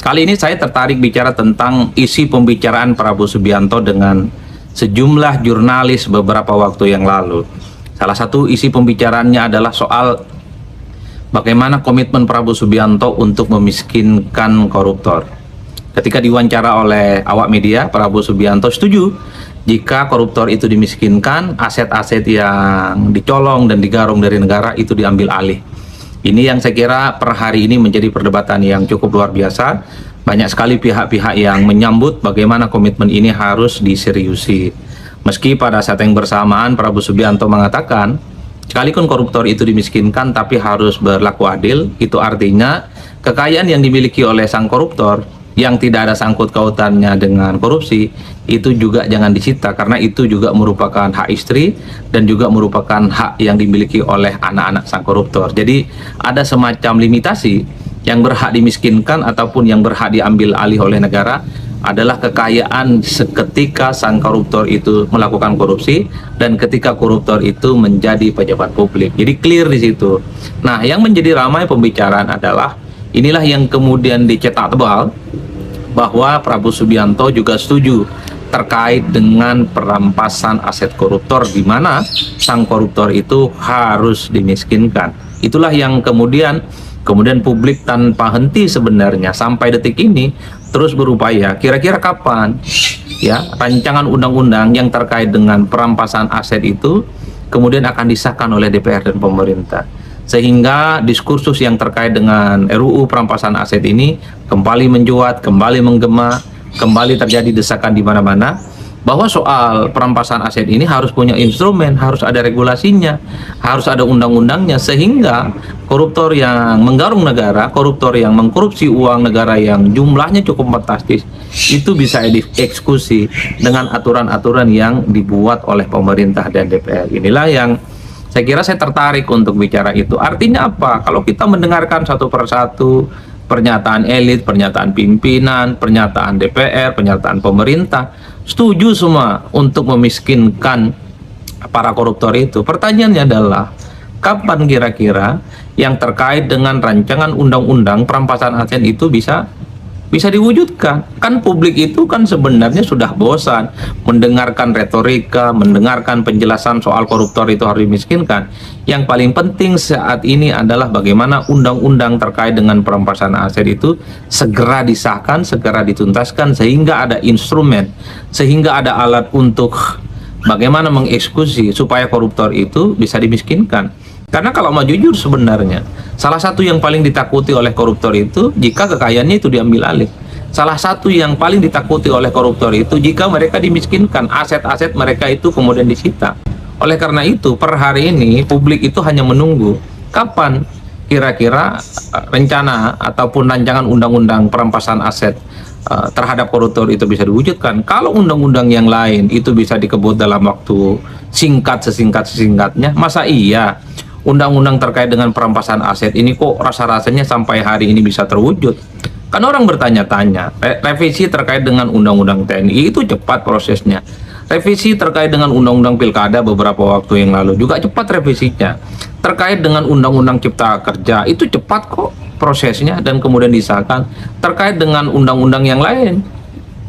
Kali ini saya tertarik bicara tentang isi pembicaraan Prabowo Subianto dengan sejumlah jurnalis beberapa waktu yang lalu. Salah satu isi pembicaraannya adalah soal bagaimana komitmen Prabowo Subianto untuk memiskinkan koruptor. Ketika diwawancara oleh awak media, Prabowo Subianto setuju jika koruptor itu dimiskinkan, aset-aset yang dicolong dan digarung dari negara itu diambil alih. Ini yang saya kira per hari ini menjadi perdebatan yang cukup luar biasa. Banyak sekali pihak-pihak yang menyambut bagaimana komitmen ini harus diseriusi. Meski pada saat yang bersamaan Prabowo Subianto mengatakan, sekalipun koruptor itu dimiskinkan tapi harus berlaku adil, itu artinya kekayaan yang dimiliki oleh sang koruptor yang tidak ada sangkut kautannya dengan korupsi itu juga jangan disita, karena itu juga merupakan hak istri dan juga merupakan hak yang dimiliki oleh anak-anak sang koruptor. Jadi ada semacam limitasi, yang berhak dimiskinkan ataupun yang berhak diambil alih oleh negara adalah kekayaan seketika sang koruptor itu melakukan korupsi dan ketika koruptor itu menjadi pejabat publik. Jadi clear di situ. Nah, yang menjadi ramai pembicaraan adalah inilah yang kemudian dicetak tebal bahwa Prabowo Subianto juga setuju terkait dengan perampasan aset koruptor, di mana sang koruptor itu harus dimiskinkan. Itulah yang kemudian publik tanpa henti sebenarnya sampai detik ini terus berupaya kira-kira kapan ya rancangan undang-undang yang terkait dengan perampasan aset itu kemudian akan disahkan oleh DPR dan pemerintah, sehingga diskursus yang terkait dengan RUU perampasan aset ini kembali mencuat, kembali menggema, kembali terjadi desakan di mana-mana bahwa soal perampasan aset ini harus punya instrumen, harus ada regulasinya, harus ada undang-undangnya, sehingga koruptor yang menggarung negara, koruptor yang mengkorupsi uang negara yang jumlahnya cukup fantastis itu bisa dieksekusi dengan aturan-aturan yang dibuat oleh pemerintah dan DPR. Inilah yang saya kira saya tertarik untuk bicara itu. Artinya apa? Kalau kita mendengarkan satu persatu pernyataan elit, pernyataan pimpinan, pernyataan DPR, pernyataan pemerintah, setuju semua untuk memiskinkan para koruptor itu. Pertanyaannya adalah, kapan kira-kira yang terkait dengan rancangan undang-undang perampasan aset itu bisa diwujudkan? Kan publik itu kan sebenarnya sudah bosan mendengarkan retorika, mendengarkan penjelasan soal koruptor itu harus dimiskinkan. Yang paling penting saat ini adalah bagaimana undang-undang terkait dengan perampasan aset itu segera disahkan, segera dituntaskan, sehingga ada instrumen, sehingga ada alat untuk bagaimana mengeksekusi supaya koruptor itu bisa dimiskinkan. Karena kalau mau jujur sebenarnya, salah satu yang paling ditakuti oleh koruptor itu jika kekayaannya itu diambil alih. Salah satu yang paling ditakuti oleh koruptor itu jika mereka dimiskinkan, aset-aset mereka itu kemudian disita. Oleh karena itu, per hari ini publik itu hanya menunggu kapan kira-kira rencana ataupun rancangan undang-undang perampasan aset terhadap koruptor itu bisa diwujudkan. Kalau undang-undang yang lain itu bisa dikebut dalam waktu singkat, sesingkat-singkatnya, masa iya undang-undang terkait dengan perampasan aset ini kok rasa-rasanya sampai hari ini bisa terwujud? Kan orang bertanya-tanya, revisi terkait dengan undang-undang TNI itu cepat prosesnya. Revisi terkait dengan undang-undang pilkada beberapa waktu yang lalu juga cepat revisinya. Terkait dengan undang-undang cipta kerja itu cepat kok prosesnya dan kemudian disahkan. Terkait dengan undang-undang yang lain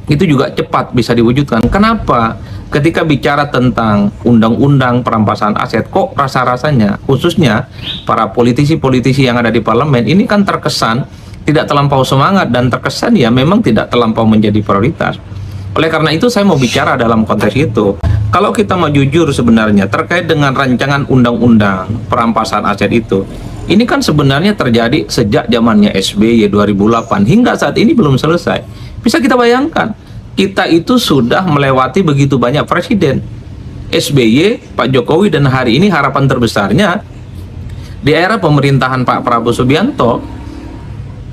itu juga cepat bisa diwujudkan. Kenapa? Ketika bicara tentang undang-undang perampasan aset, kok rasa-rasanya khususnya para politisi-politisi yang ada di parlemen ini kan terkesan tidak terlampau semangat dan terkesan ya memang tidak terlampau menjadi prioritas. Oleh karena itu saya mau bicara dalam konteks itu. Kalau kita mau jujur sebenarnya terkait dengan rancangan undang-undang perampasan aset itu, ini kan sebenarnya terjadi sejak zamannya SBY 2008 hingga saat ini belum selesai. Bisa kita bayangkan, kita itu sudah melewati begitu banyak presiden, SBY, Pak Jokowi, dan hari ini harapan terbesarnya di era pemerintahan Pak Prabowo Subianto,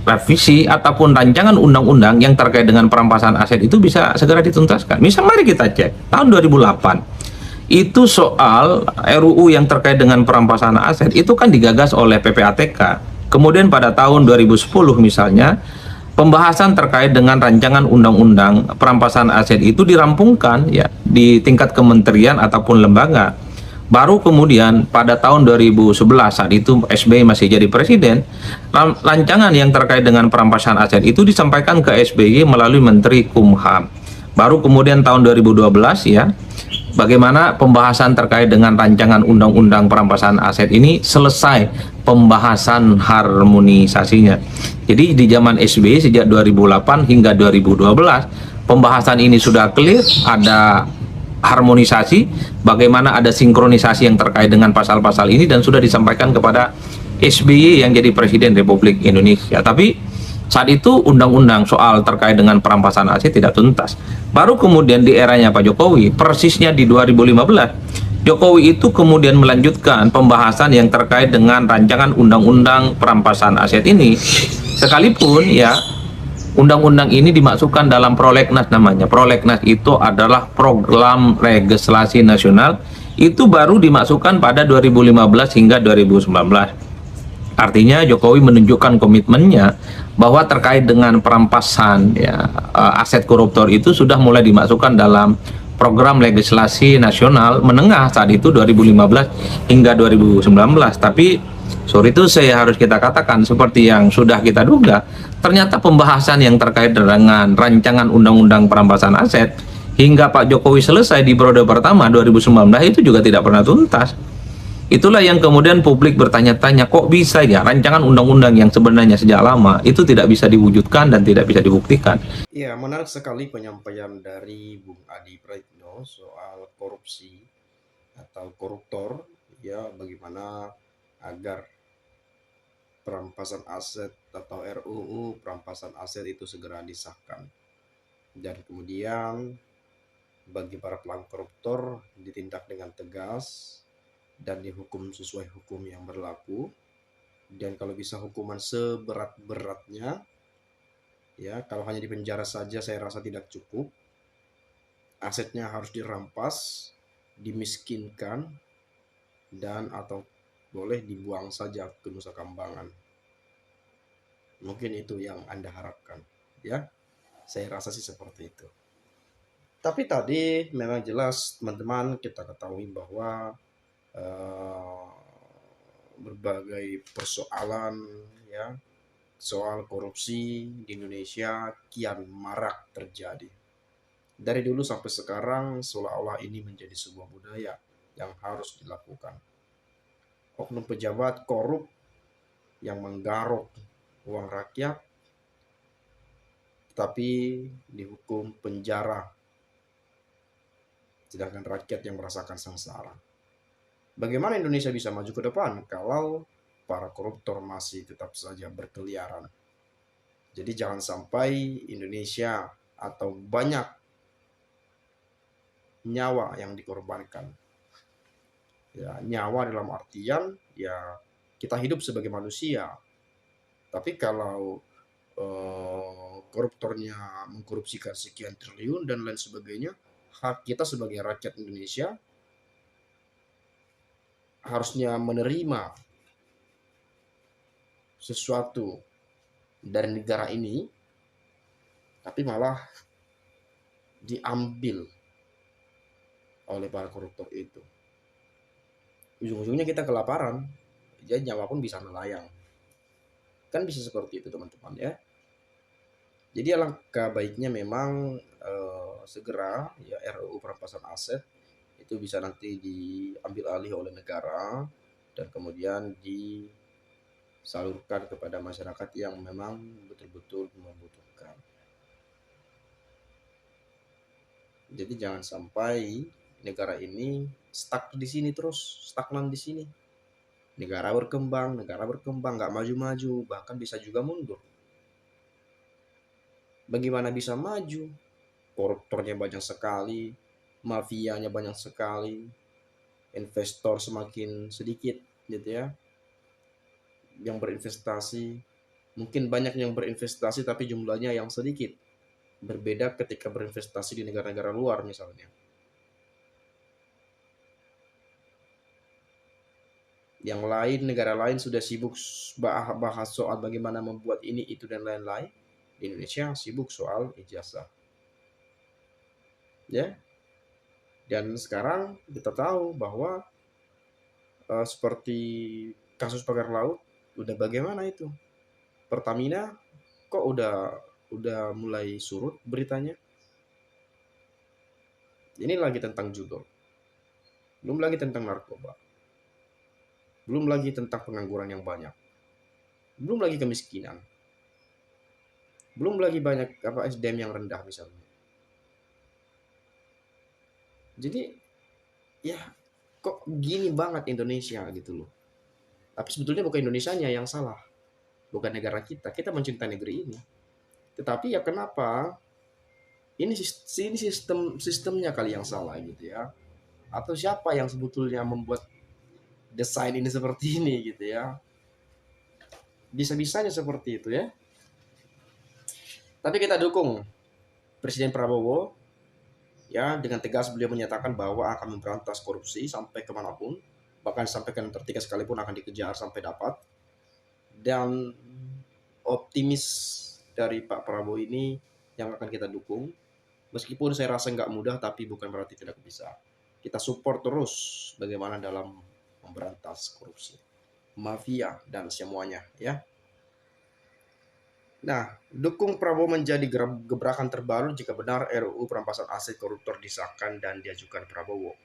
revisi ataupun rancangan undang-undang yang terkait dengan perampasan aset itu bisa segera dituntaskan. Misal mari kita cek tahun 2008 itu soal RUU yang terkait dengan perampasan aset itu kan digagas oleh PPATK. Kemudian pada tahun 2010 misalnya pembahasan terkait dengan rancangan undang-undang perampasan aset itu dirampungkan ya di tingkat kementerian ataupun lembaga. Baru kemudian pada tahun 2011 saat itu SBY masih jadi presiden, rancangan yang terkait dengan perampasan aset itu disampaikan ke SBY melalui Menteri Kumham. Baru kemudian tahun 2012 ya, bagaimana pembahasan terkait dengan rancangan undang-undang perampasan aset ini selesai pembahasan harmonisasinya. Jadi di zaman SBY sejak 2008 hingga 2012 pembahasan ini sudah clear, ada harmonisasi, bagaimana ada sinkronisasi yang terkait dengan pasal-pasal ini dan sudah disampaikan kepada SBY yang jadi Presiden Republik Indonesia. Tapi saat itu undang-undang soal terkait dengan perampasan aset tidak tuntas. Baru kemudian di eranya Pak Jokowi, persisnya di 2015, Jokowi itu kemudian melanjutkan pembahasan yang terkait dengan rancangan undang-undang perampasan aset ini. Sekalipun ya undang-undang ini dimasukkan dalam prolegnas namanya. Prolegnas itu adalah program legislasi nasional, itu baru dimasukkan pada 2015 hingga 2019. Artinya Jokowi menunjukkan komitmennya bahwa terkait dengan perampasan ya, aset koruptor itu sudah mulai dimasukkan dalam program legislasi nasional menengah saat itu 2015 hingga 2019. Tapi sore itu saya harus kita katakan seperti yang sudah kita duga, ternyata pembahasan yang terkait dengan rancangan undang-undang perampasan aset hingga Pak Jokowi selesai di periode pertama 2019 itu juga tidak pernah tuntas. Itulah yang kemudian publik bertanya-tanya, kok bisa ya rancangan undang-undang yang sebenarnya sejak lama itu tidak bisa diwujudkan dan tidak bisa dibuktikan. Ya, menarik sekali penyampaian dari Bung Adi Praitno soal korupsi atau koruptor, ya bagaimana agar perampasan aset atau RUU perampasan aset itu segera disahkan. Dan kemudian bagi para pelaku koruptor ditindak dengan tegas dan dihukum sesuai hukum yang berlaku. Dan kalau bisa hukuman seberat-beratnya, ya kalau hanya di penjara saja saya rasa tidak cukup. Asetnya harus dirampas, dimiskinkan, dan atau boleh dibuang saja ke Nusa Kambangan. Mungkin itu yang Anda harapkan, ya. Saya rasa sih seperti itu. Tapi tadi memang jelas teman-teman kita ketahui bahwa eh, berbagai persoalan ya soal korupsi di Indonesia kian marak terjadi. Dari dulu sampai sekarang seolah-olah ini menjadi sebuah budaya yang harus dilakukan. Oknum pejabat korup yang menggaruk uang rakyat tapi dihukum penjara sedangkan rakyat yang merasakan sengsara. Bagaimana Indonesia bisa maju ke depan kalau para koruptor masih tetap saja berkeliaran? Jadi jangan sampai Indonesia atau banyak nyawa yang dikorbankan. Ya, nyawa dalam artian ya kita hidup sebagai manusia. Tapi kalau koruptornya mengkorupsikan sekian triliun dan lain sebagainya, hak kita sebagai rakyat Indonesia harusnya menerima sesuatu dari negara ini, tapi malah diambil oleh para koruptor itu. Ujung-ujungnya kita kelaparan, jadi nyawa pun bisa melayang. Kan bisa seperti itu teman-teman ya. Jadi alangkah baiknya memang segera ya RUU perampasan aset itu bisa nanti diambil alih oleh negara dan kemudian disalurkan kepada masyarakat yang memang betul-betul membutuhkan. Jadi jangan sampai negara ini stuck di sini terus, stagnan di sini. Negara berkembang, nggak maju-maju, bahkan bisa juga mundur. Bagaimana bisa maju? Koruptornya banyak sekali, mafianya banyak sekali, investor semakin sedikit gitu ya yang berinvestasi. Mungkin banyak yang berinvestasi tapi jumlahnya yang sedikit. Berbeda ketika berinvestasi di negara-negara luar misalnya. Yang lain, negara lain sudah sibuk bahas soal bagaimana membuat ini, itu, dan lain-lain. Di Indonesia sibuk soal ijazah. Ya. Dan sekarang kita tahu bahwa seperti kasus pagar laut, udah bagaimana itu? Pertamina kok udah mulai surut beritanya? Ini lagi tentang judul, belum lagi tentang narkoba, belum lagi tentang pengangguran yang banyak, belum lagi kemiskinan, belum lagi banyak SDM yang rendah misalnya. Jadi ya kok gini banget Indonesia gitu loh. Tapi sebetulnya bukan Indonesianya yang salah, bukan negara kita. Kita mencintai negeri ini. Tetapi ya kenapa ini sistemnya kali yang salah gitu ya. Atau siapa yang sebetulnya membuat desain ini seperti ini gitu ya. Bisa-bisanya seperti itu ya. Tapi kita dukung Presiden Prabowo ya, dengan tegas beliau menyatakan bahwa akan memberantas korupsi sampai kemanapun, bahkan sampai ke Antartika sekalipun akan dikejar sampai dapat. Dan optimis dari Pak Prabowo ini yang akan kita dukung, meskipun saya rasa nggak mudah, tapi bukan berarti tidak bisa. Kita support terus bagaimana dalam memberantas korupsi, mafia, dan semuanya ya. Nah, dukung Prabowo menjadi gebrakan terbaru jika benar RUU perampasan aset koruptor disahkan dan diajukan Prabowo.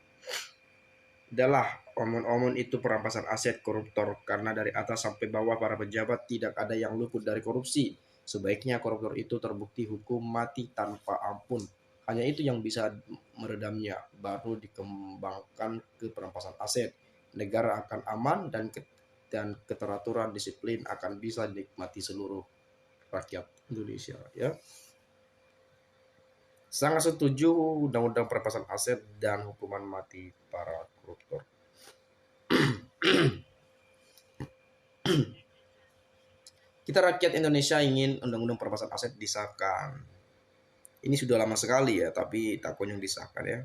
Adalah omon-omon itu perampasan aset koruptor karena dari atas sampai bawah para pejabat tidak ada yang luput dari korupsi. Sebaiknya koruptor itu terbukti hukum mati tanpa ampun. Hanya itu yang bisa meredamnya, baru dikembangkan ke perampasan aset. Negara akan aman dan keteraturan disiplin akan bisa dinikmati seluruh rakyat Indonesia ya. Sangat setuju undang-undang perampasan aset dan hukuman mati para koruptor. Kita rakyat Indonesia ingin undang-undang perampasan aset disahkan. Ini sudah lama sekali ya, tapi tak kunjung disahkan ya.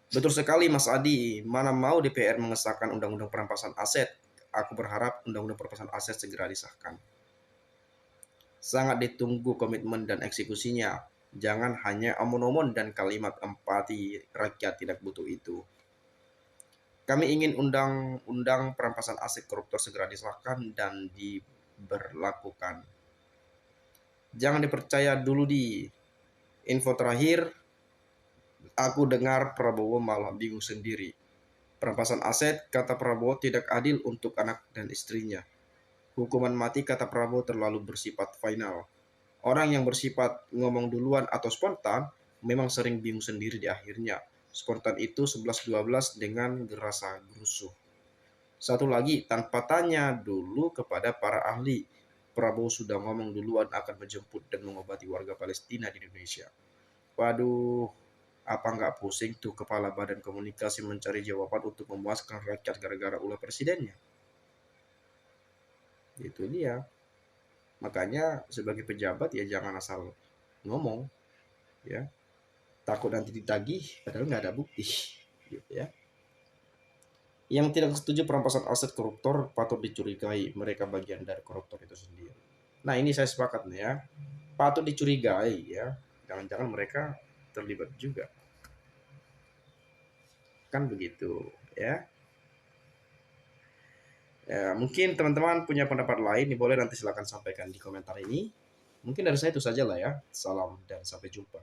Betul sekali Mas Adi, mana mau DPR mengesahkan undang-undang perampasan aset. Aku berharap undang-undang perampasan aset segera disahkan. Sangat ditunggu komitmen dan eksekusinya. Jangan hanya omon-omon dan kalimat empati, rakyat tidak butuh itu. Kami ingin undang-undang perampasan aset koruptor segera disahkan dan diberlakukan. Jangan dipercaya dulu di info terakhir, aku dengar Prabowo malah bingung sendiri. Perampasan aset, kata Prabowo, tidak adil untuk anak dan istrinya. Hukuman mati, kata Prabowo, terlalu bersifat final. Orang yang bersifat ngomong duluan atau spontan memang sering bingung sendiri di akhirnya. Spontan itu 11-12 dengan gerasa gerusuh. Satu lagi, tanpa tanya dulu kepada para ahli. Prabowo sudah ngomong duluan akan menjemput dan mengobati warga Palestina di Indonesia. Waduh, apa nggak pusing tuh kepala badan komunikasi mencari jawaban untuk memuaskan rakyat gara-gara ulah presidennya? Itu dia. Makanya sebagai pejabat ya jangan asal ngomong ya. Takut nanti ditagih padahal nggak ada bukti gitu ya. Yang tidak setuju perampasan aset koruptor patut dicurigai mereka bagian dari koruptor itu sendiri. Nah, ini saya sepakat nih ya. Patut dicurigai ya. Jangan-jangan mereka terlibat juga. Kan begitu ya. Ya, mungkin teman-teman punya pendapat lain, boleh nanti silakan sampaikan di komentar ini. Mungkin dari saya itu saja lah ya. Salam dan sampai jumpa.